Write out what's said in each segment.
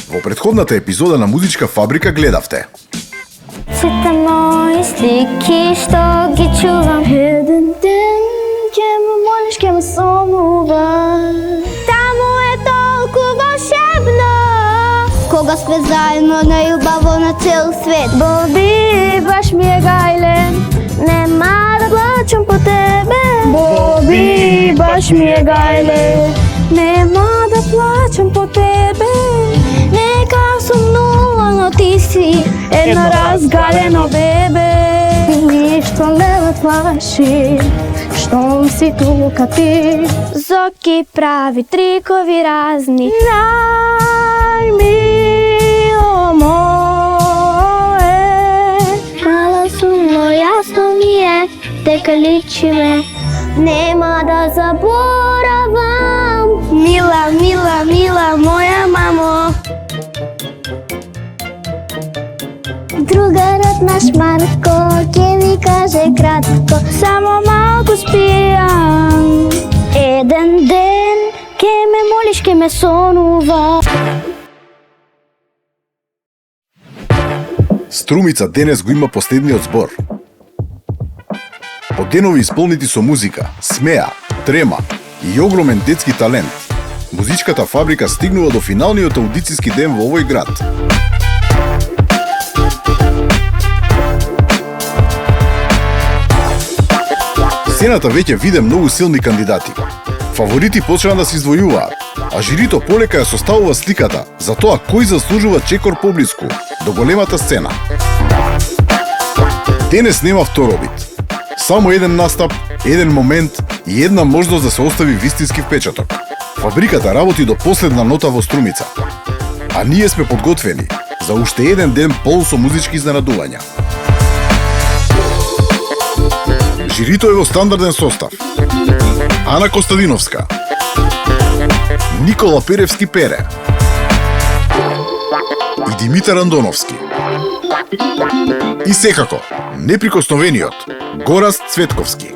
Во претходната епизода на Музичка фабрика гледавте. Сите мои слики што ги чувам, еден ден ќе ме молиш, ќе ме сонуваш. Таму е толку волшебно, кога сме заедно најубаво на цел свет. Боби, баш ми е гајлен, нема да плачам по тебе. Боби, баш ми е гајлен, нема да плачам по тебе. Нека сум нула, но ти си едно разгалено бебе. Ништо не ме плаши, штом си тука ти. Зоки прави трикови разни. Најмило мое, мала сум, но јасно ми е дека личиме. Нема да заборавам, мила, мила, мила моја мамо. Другарот наш Марко ќе ми каже кратко, само малку спијам. Еден ден ќе ме молиш, ќе ме сонува. Струмица денес го има последниот збор. Од денови исполнети со музика, смеа, трема и огромен детски талент, Музичката фабрика стигнува до финалниот аудицијски ден во овој град. Сцената веќе виде многу силни кандидати. Фаворити почнаа да се извојуваат, а жирито полека ја составува сликата за тоа кој заслужува чекор поблиску до големата сцена. Денес нема второбит. Само еден настап, еден момент и една можност да се остави вистински впечаток. Фабриката работи до последна нота во струмица. А ние сме подготвени за уште еден ден пол со музички изненадувања. Жирито е во стандарден состав. Ана Костадиновска, Никола Перевски Пере и Димитар Андоновски. И секако, неприкосновениот Гораст Цветковски.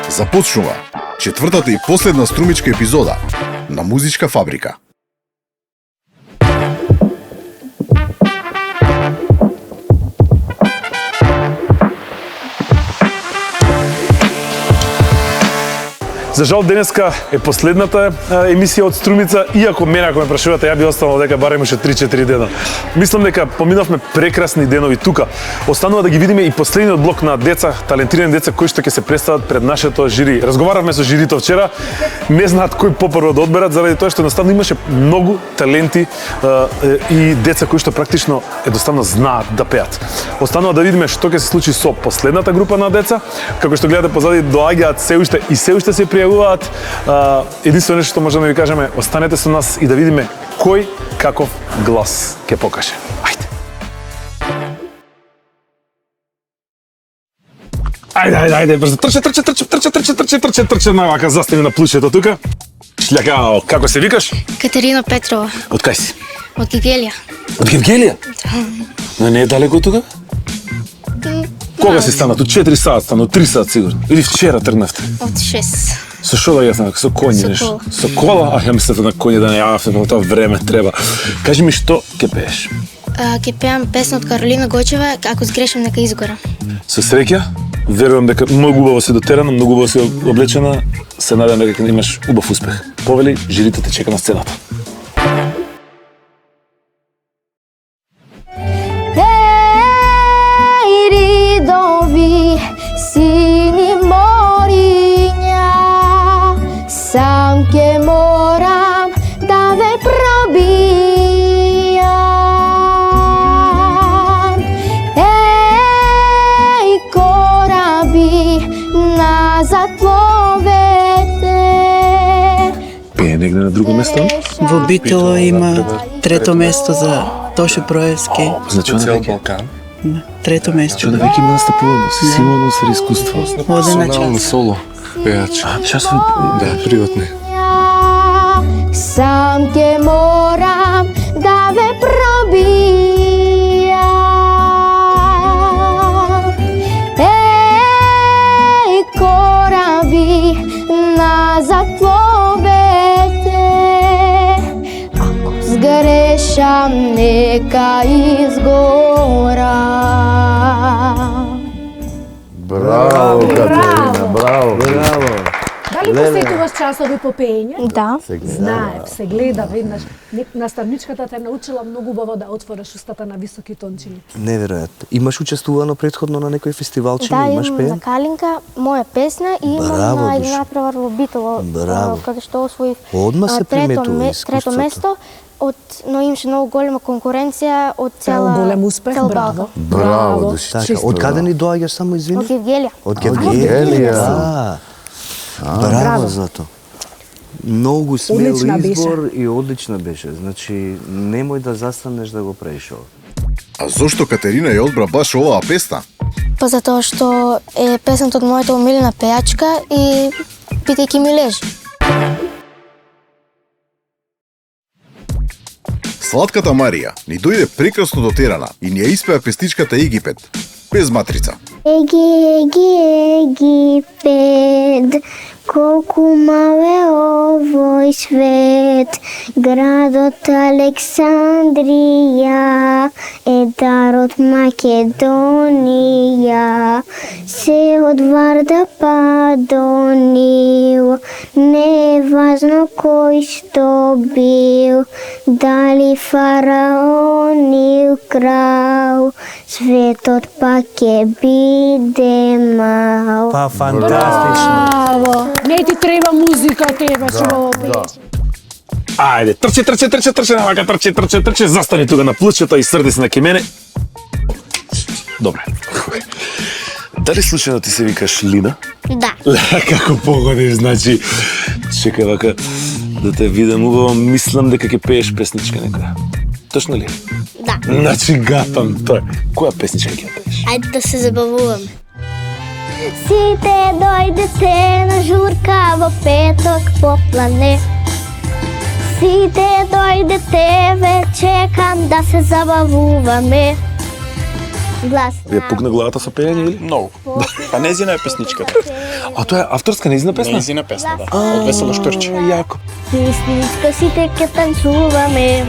Започнува четвртата и последна струмичка епизода на Музичка фабрика. За жал денеска е последната емисија од Струмица, иако мене ако ме прашувате, ја би останал дека барем уште 3-4 дена. Мислам дека поминавме прекрасни денови тука. Останува да ги видиме и последниот блок на деца, талентирани деца кои што ќе се представат пред нашето жири. Разговаравме со жирито вчера, не знаат кој попрво да одберат заради тоа што едноставно имаше многу таленти и деца кои што практично едноставно знаат да пеат. Останува да видиме што ќе се случи со последната група на деца, како што гледате позади доаѓаат се уште се пријавуваат. Единствено нешто што можеме да ви кажеме, останете со нас и да видиме кој каков глас ќе покаже. Ајде. Ајде, брзо, трче, навака застани на плушето тука. Шљакао, како се викаш? Катерина Петрова. Од кај си? Од Гевгелија. Од Гевгелија? Но не е далеко тука? Кога си стана? Ту 4 саат стана, 3 саат сигурно. Или вчера тргнавте? Од 6. Со шо да јаснам? Со коњи нешто? Со кола? А ја мислете на коњи да не јававте, па тоа време треба. Кажи ми што ќе пееш? Ќе пеам песна од Каролина Гочева, ако сгрешам нека изгора. Со среќа, верувам дека многу убаво си дотерана, многу убаво си облечена, се надам дека ќе имаш убав успех. Повели, жирито те чека на сцената. Сини мориња, сам ке морам да ве пробијам. Еј, кораби назад пловете. Пее негде на друго место? Во Битола има трето место за Тошо Проевски. Значи на веќе? Трето место. Чу да веќе има настапувано, сигурно се искуство. Национално соло пејач. Часови? Да, приватни. Сам ке морам да ве пробијам. Еј, кораби назад пловете. Ако сгреш напишам, нека изгора. Браво, Катерина, браво. Дали посетуваш часови по пеење? Да. Знаев, се гледа веднаш. Наставничката те научила многу убаво да отвориш устата на високи тончини. Неверојатно. Имаш учествувано претходно на некој фестивалче, Да, имаш имам пеен? на Калинка моја песна и имам Браво, на Душ. една превар во Битово, Браво. каде што освоив Одма се приметува трето искуството. место, но имаше многу голема конкуренција од Цела голем успех, цел браво. Балкан. Браво, Души. Така, од каде ни доаѓаш само извини? Од Евгелија. Од Гевгелија. Гевгелија. Браво за тоа. Многу смел Одлична беше. избор и одлична беше. Значи, немој да застанеш да го правиш ова. А зошто Катерина ја одбра баш оваа песна? Па затоа што е песната од мојата омилена пејачка и питајќи ми лежи. Сладката Марија ни дојде прекрасно дотерана и ни ја испеа песничката Египет, без матрица. Египет, колку мал е овој свет, градот Александрија е дар од Македонија, се од Варда па до Нил, не е важно кој што бил, дали фараон или крал, светот пак ќе биде мал. Па, фантастично. Браво! Не ти треба музика, тебе што го пееш. Ајде, трчи, навака, трчи, застани тука на плучето и срди се на ке мене. Добре. Дали случајно ти се викаш Лина? Да. Како погодиш, значи, чекај вака да те видам убаво, мислам дека ќе пееш песничка некоја. Точно ли? Да. Значи, гатам тој. Која песничка ќе ја пееш? Ајде да се забавуваме. Сите дојдете на журка во петок по плане. Сите дојдете, ве чекам да се забавуваме. Глас. Ја пукна главата со пеење или? Многу. Па незина е песничката. А тоа е авторска незина песна? Незина песна, да. Од Весело Штурче. Јако. Песничка сите ке танцуваме.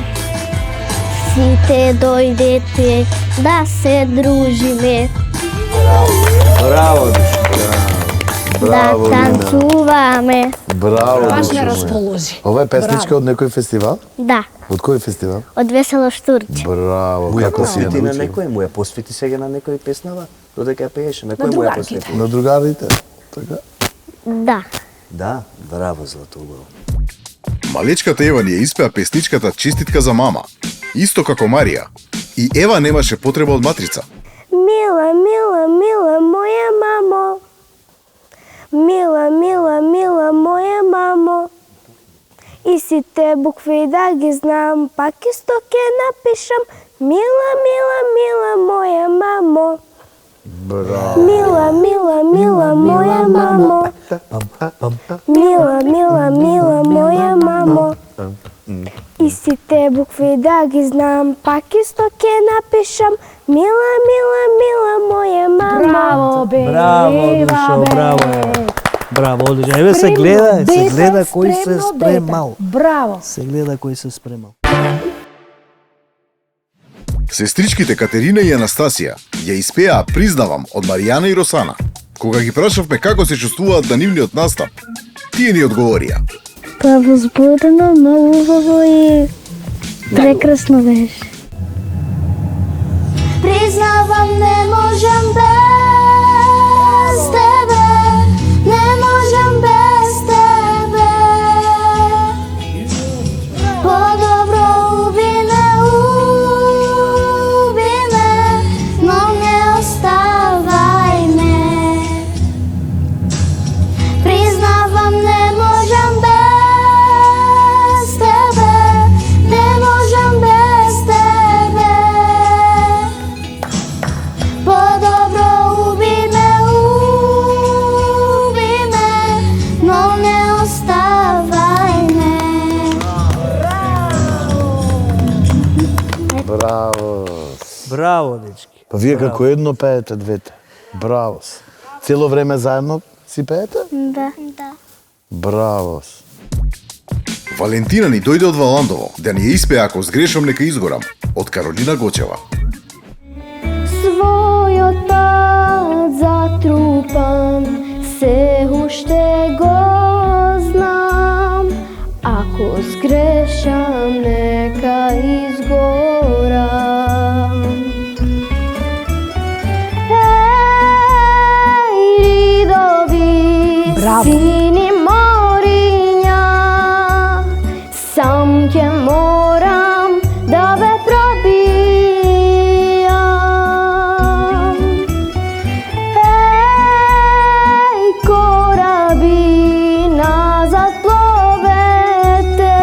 Сите дојдете да се дружиме. Браво, Души. Да танцуваме. Браво, Баш Души. ме расположи. Ова е песничка од некој фестивал? Да, Од кој фестивал? од Весело Штурче. Браво, Му ја како си ја посвети на научил? некој, му ја посвети сега на некој песнава, додека ја пееше, на кој му ја другарките. посвети? На другарите? Така? Да. Да, браво за тоа убаво. Малечката Ева ни ја испеа песничката Честитка за мама, исто како Марија. И Ева немаше потреба од матрица. Мила, мила, мила моја мамо. Мила, мила, мила моја мамо. И сите букви да ги знам, пак исто ке напишам. Мила, мила, мила моја мамо. Браво. Мила, мила, мила моја мамо. Мила, мила, мила моја мамо. И сите букви да ги знам, пак исто ке напишам. Мила, мила, мила моја мамо. Браво, бе! Браво, Душо, браво. Браво, одлично. Еве се гледа кој се спремал. Браво! Се гледа кој се спремал. Сестричките Катерина и Анастасија ја испеа Признавам од Маријана и Росана. Кога ги прашавме како се чувствуваат на нивниот настап, тие ни одговорија. Па возбудено, многу убаво и прекрасно беше. Признавам, не можам без тебе, не можам без тебе. По-добро уби ме, но не оставај ме. Признавам, не можам без тебе, не можам без тебе. По-добро уби ме, но не оставај ме. Браво. Браво, дечки. Па вие како едно пеете двете. Браво. Цело време заедно си пеете? Да. Браво. Валентина ни дојде од Валандово, да ни ја испее Ако сгрешам нека изгорам, од Каролина Гочева. Својот пат затрупан, се уште го знам. Ако сгрешам нека изгорам. Ридови, сини мориња, сам ќе морам да ве пробијам. Кораби назад пловете,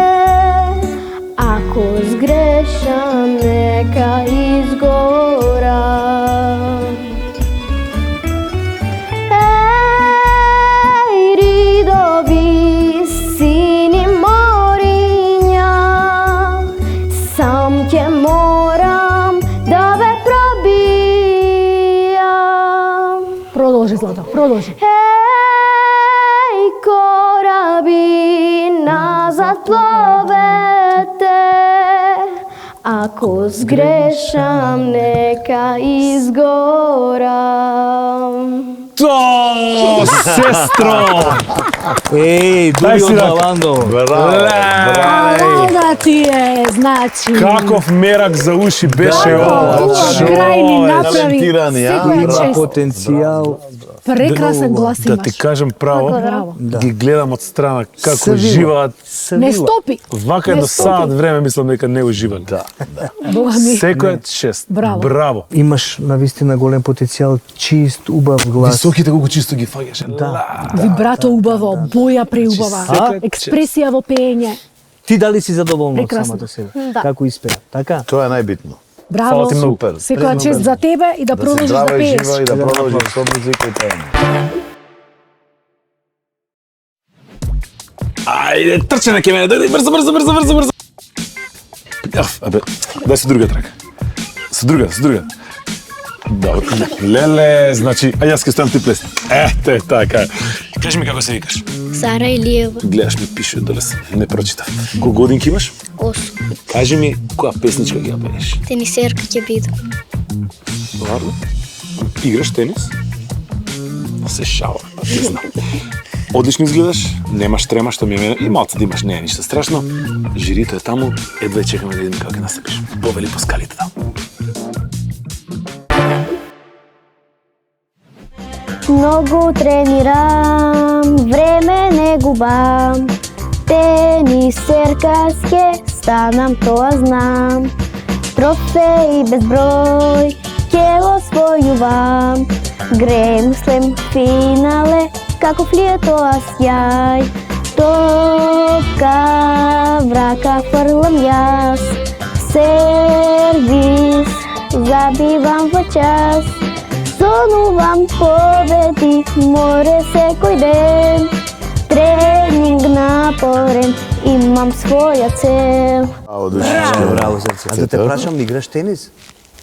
ако сгрешам нека изгорам. Ридови, сини мориња, сам ќе морам да ве пробијам. Продолжи, Злата, продолжи. Кораби назад пловете, ако сгрешам нека изгорам. То, сестро! Еј, дури од Валандово. Да ти е, значи. Каков мерак за уши беше ова. Крај ни направи. Талентирани, а? Секој е чест. Потенцијал. Прекрасен глас Да имаш. ти кажам право, Браво. ги гледам од страна како Се вила. живаат. Не стопи. Вака Не едно стопи. саат време мислам дека не уживали. Бога ми. Секој е чест. Браво. Браво. Имаш навистина голем потенцијал, чист, убав глас. Високите колку чисто ги фаќаше. Вибрато убаво, боја преубава, Секој експресија во пеење. Ти дали си задоволна од Прекрасно. самата себе? Да. Како испеа? Така? Тоа е најбитно. Браво. Фала ти многу. Секоја чест за тебе и да Да си продолжиш да здрава и пееш. жива и да продолжиш со музика и пеење. Ајде, трчене ке мене, дојди, брзо. Абе, дај со друга трака. Со друга. Добро. Леле, значи, а јас ке стојам ти плесни. Ете, така. Кажи ми како се викаш. Сара Илиева, Гледаш ми пише доле, не прочитав. Колку годинки имаш? 8. Кажи ми која песничка ги ја пееш. Тенисерка ќе бидам. Варно? Играш тенис? Се шала, не знам. Одлично изгледаш, немаш трема што ми е мене, и малце да имаш, не е ништо страшно. Жирито е таму, едва чекаме да видиме како ќе настапиш. Повели по скалите таму. Многу тренирам, време не губам. Тенисерка ќе станам, тоа знам. Трофеи безброј ќе освојувам. Грем слем финале, како флието сјај. Топка врака фрлам јас. Сервис забивам во час. Сонувам победи, море секој ден. Тренинг напорен, имам своја цел. Браво, срце. А да те прашам, играш тенис?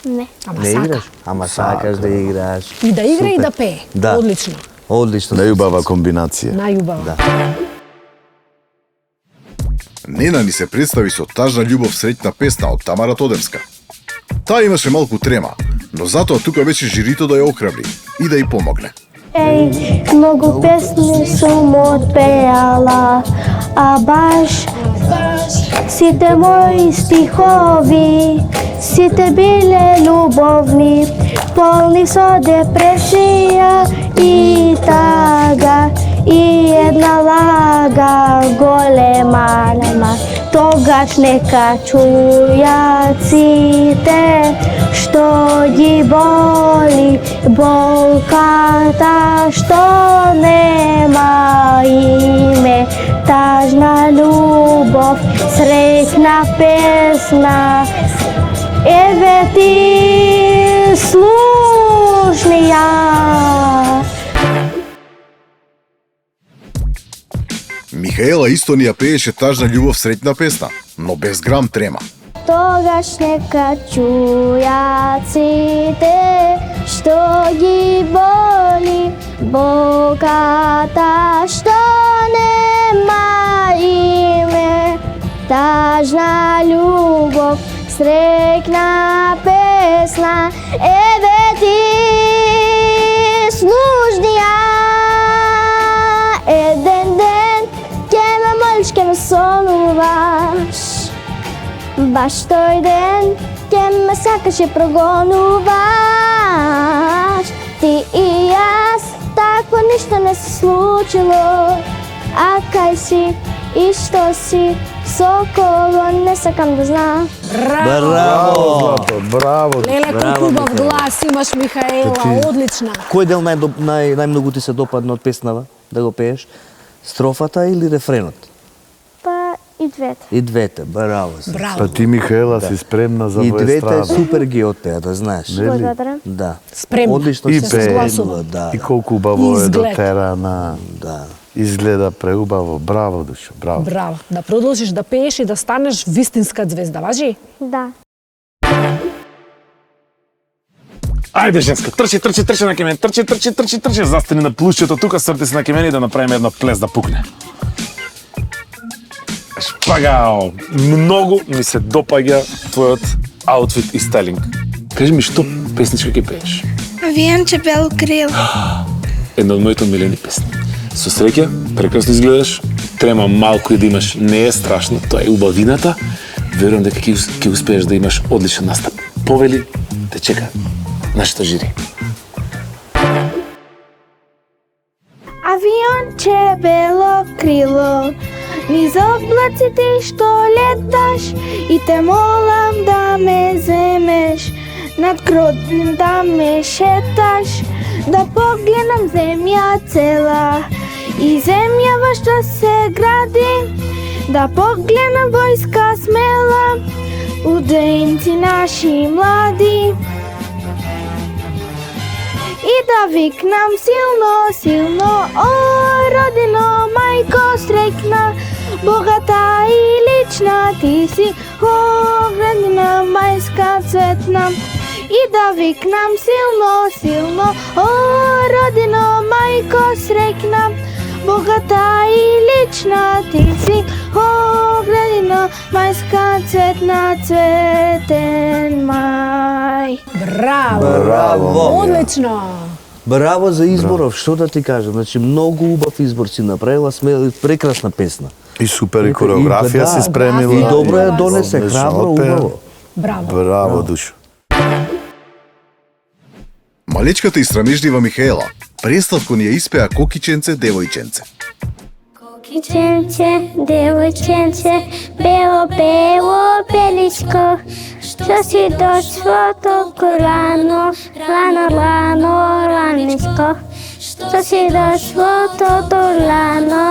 Не. Ама Не сака. играш? Ама сакаш да играш. И да игра и Супер. да пее. Да. Одлично. Одлично. Најубава комбинација. Најубаво. Да. Нена ни се представи со Тажна љубов среќна песна од Тамара Тодевска. Таа имаше малку трема, но затоа тука беше жирито да ја охрабри и да ја помогне. Еј, многу песни сум отпеала, а баш сите мои стихови, сите биле љубовни, полни со депресија и тага, и една лага голема, тогаш нека чујат сите што ги боли болката што нема име. Тажна љубов, среќна песна, еве ти слушни ја. Михаела исто ни ја пееше Тажна љубов среќна песна, но без грам трема. Тогаш нека чујат сите што ги боли болката што нема име. тажна љубов, срекна песна, еве ти снужнија. Еден ден ќе ме молиш, ќе ме сонуваш, баш тој ден ќе ме сакаш и прогонуваш. Ти и јас, такво ништо не се случило, а кај си и што си, со кого не сакам да знам. Браво! Злато, браво. Леле, колку убав глас имаш, Михаела, одлична. Кој дел најмногу ти се допадна од песнава да го пееш? Строфата или рефренот? Па и двете. И двете, браво. Браво. Па ти, Михаела, си спремна за И двете естрада. супер ги отпеа, да знаеш. Благодарам. Да. Спремна. Одлично И се пее. согласува, да. И колку убаво е Изглед. дотерана. Да. Изгледа преубаво. Браво, Душо, браво. Браво. Да продолжиш да пееш и да станеш вистинска звезда, важи? Да. Ајде, женска, трчи на ке мене, трчи, застани на плушчето тука, срти се на ке мене и да направиме едно плес да пукне. Шпагао, многу ми се допаѓа твојот аутфит и стайлинг. Кажи ми, што песничка ќе пееш? Виенче бело крило. Една од моите омилени песни. Со среќа, прекрасно изгледаш, трема малку и да имаш, не е страшно, тоа е убавината. Верувам дека ќе успееш да имаш одличен настап. Повели, те чека нашето жири. Авионче бело крило, низ облаците што леташ, и те молам да ме земеш, над гродем да ме шеташ, да погледнам земја цела и земја во што се гради, да погледнам војска смела, удејници наши млади. И да викнам силно, силно, о, родино, мајко срекна, богата и лична ти си, о, родина мајска цветна. И да викнам силно, силно, о, родино, мајко срекна, богата и лична ти си, о, родина мајска цветна, цветен мај. Браво. Браво. Одлично. Браво за изборов, што да ти кажам, значи многу убав избор си направила, прекрасна песна. И супер и кореографија да, си спремила. И добро ја донесе, Одлично храбро, отпеа. убаво. Браво. Браво, Душо. Малечката и срамежлива Михаела представко ни ја испеа Кокиченце, девојченце. Кокиченце, девојченце, бело, бело, беличко, што си дошло толку рано, раничко. Што си дошло толку рано,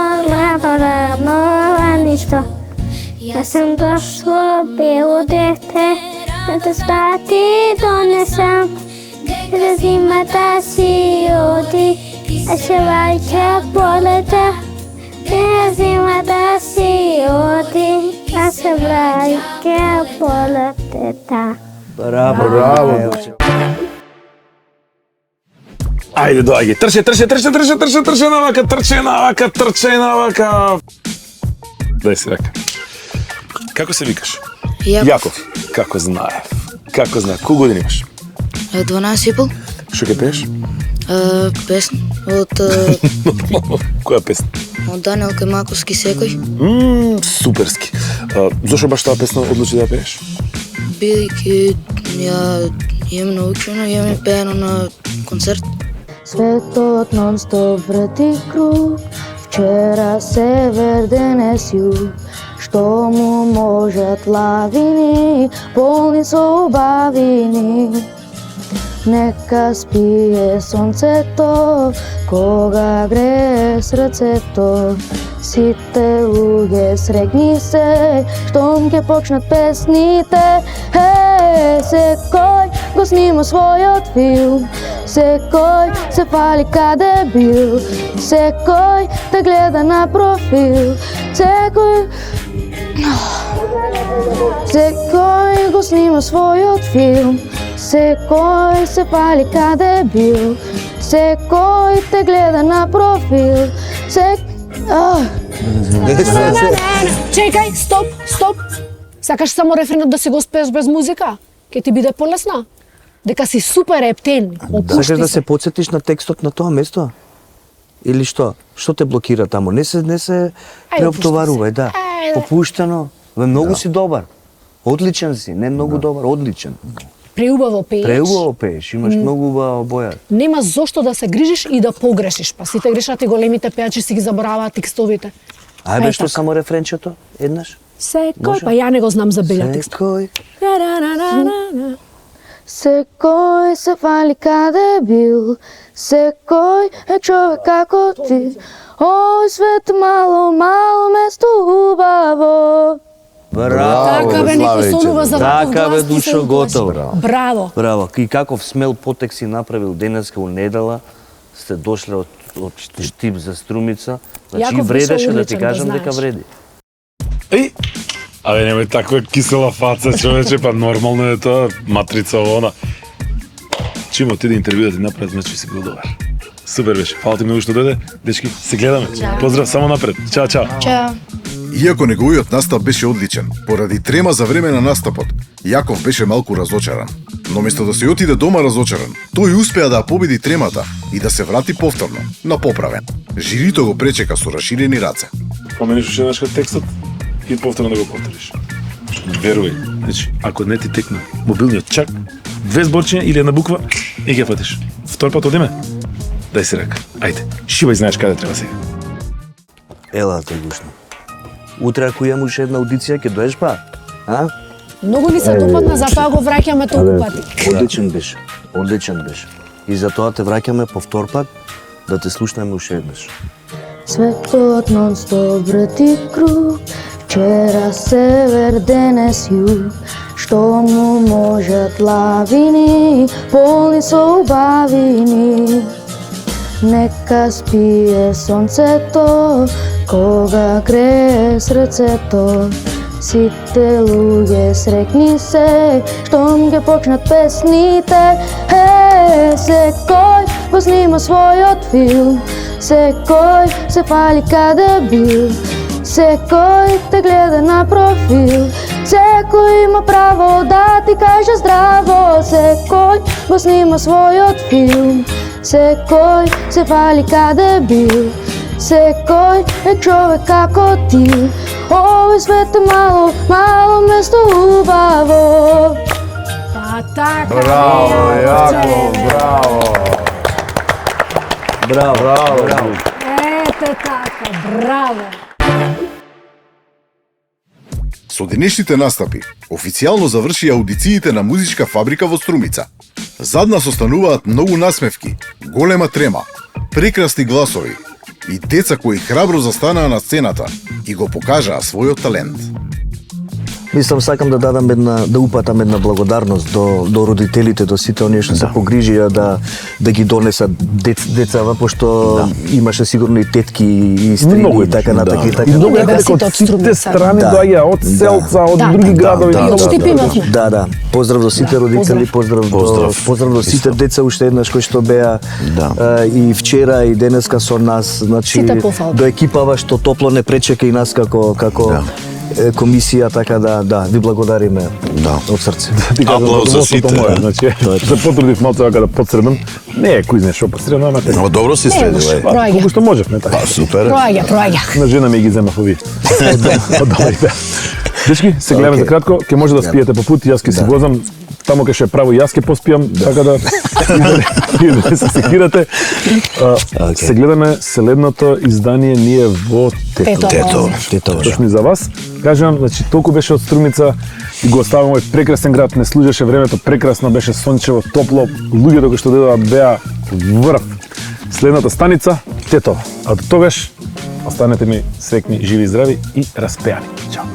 раничко. Јас сум дошло бело дете, да те спати донесам, да зимата си оди, а се ваќа полета. Зимата си оди, а се враќа полетата. Браво, Браво, Душо. Ајде, доаѓи, трче навака. Дај се рака. Како се викаш? Јаков. Како знаев. Колку години имаш? 12,5. Што ќе пееш? Песна од Која песна? Даниел Кајмаковски секој. Суперски. Зошто баш таа песна одлучи да ја пееш? Бидејќи ја имам научено, имам пеено на концерт. Светот нон-стоп врти круг, вчера север, денес југ. Што му можат лавини, полни со убавини. Нека спие сонцето, кога грее срцето. Сите луѓе срегни се, штом ќе почнат песните. Секој го снима својот филм, секој се фали каде бил, секој те гледа на профил, секој го снима својот филм, секој се фали каде бил, секој те гледа на профил, Чекај, стоп. Сакаш само рефренот да си го спееш без музика? Ке ти биде полесно. Дека си супер ептен. Сакаш да се потсетиш на текстот на тоа место? Или што? Што те блокира таму? Не се преоптоварувај, да. Попуштено. Ве многу си добар. Одличен си, не многу добар, одличен. Преубаво пееш. Имаш многу убава боја. Нема зошто да се грижиш и да погрешиш, па сите грешат и големите пеачи си ги забораваат текстовите. Ајде што само рефренчето, еднаш? Секој, па ја не го знам за беля текст. Секој. Секој се фали каде бил, секој е човек како ти. Овој свет мало место убаво. Браво. Така бе, некој сонува за ваков Така бе, глас, ти се Душо, убаваш. готово. Браво. И каков смел потек си направил денеска у недела, сте дошле од Штип за Струмица. Значи Јаков вредеше беше да ти одличен, кажам да дека знаеш. вреди. Еј, абе немај таква кисела фаца, човече, па нормално е тоа, матрица она. Чим отиде интервју да ти направи, значи си бил добар. Супер беше. Фала ти многу што дојде. Дечки, се гледаме. Поздрав само напред. Чао. Чао. Иако неговиот настап беше одличен, поради трема за време на настапот, Јаков беше малку разочаран. Но место да се отиде дома разочаран, тој успеа да ја победи тремата и да се врати повторно, на поправен. Жирито го пречека со расширени раце. Помениш уште еднаш текстот и повторно да го повториш. Верувај, значи, ако не ти текна мобилниот чак, 2 зборчиња или една буква и ги фатиш. Втор пат одиме? Дај си рака. Ајде, шивај, знаеш каде треба сега. Ела те гушно. Утре ако имам уште една аудиција, ќе доеш па? А? Многу ни се допадна, затоа го враќаме толку пати. Одличен беше. И затоа те враќаме по втор пат да те слушнеме уште еднаш. Светот нон-стоп врти круг, вчера север, денес југ. Што му можат лавини, полни со убавини. Нека спие сонцето, кога грее срцето. Сите луѓе срекни се, штом ги почнат песните. Секој го снима својот филм, секој се фали каде бил, секој те гледа на профил, секој има право да ти каже здраво, секој го снима својот филм, секој се фали каде бил, секој е човек како ти. Овој свет е мало место убаво. Па така. Браво, Јаков, браво. Ете така, браво. Со денешните настапи, официјално заврши аудициите на музичка фабрика во Струмица. Зад нас остануваат многу насмевки, голема трема, прекрасни гласови и деца кои храбро застанаа на сцената и го покажаа својот талент. Мислам, сакам да дадам да упатам една благодарност до родителите, до сите оние што се погрижија да ги донесат децава, пошто имаше сигурно и тетки и стриги и така натака и така. И многу дека од сите страни доаѓа, од селца, од други градови. Да. Поздрав до сите родители, поздрав до сите деца уште еднаш кои што беа и вчера и денеска со нас, значи до екипава што топло не пречека и нас како комисија, така да ви благодариме од срце. Аплауз за сите. Значи, се потрудив малку така да подсредам. Не е кој знае што подсредам, ама Но добро си следил, колку што можевме така. Па супер. Проаѓа. На жена ми ги земав ови. Дечки, се гледаме за кратко, ќе може да спиете по пут, јас ќе си возам таму кај што е право јас ќе поспијам, така да и се секирате. Се гледаме следното издание ние во Тетово. Точно и за вас. Кажам, значи толку беше од Струмица и го оставам овој прекрасен град, не служеше времето, прекрасно беше, сончево, топло, луѓето кои што дојдоа беа врв. Следната станица Тетово. А до тогаш останете ми среќни, живи и здрави и распеани. Чао.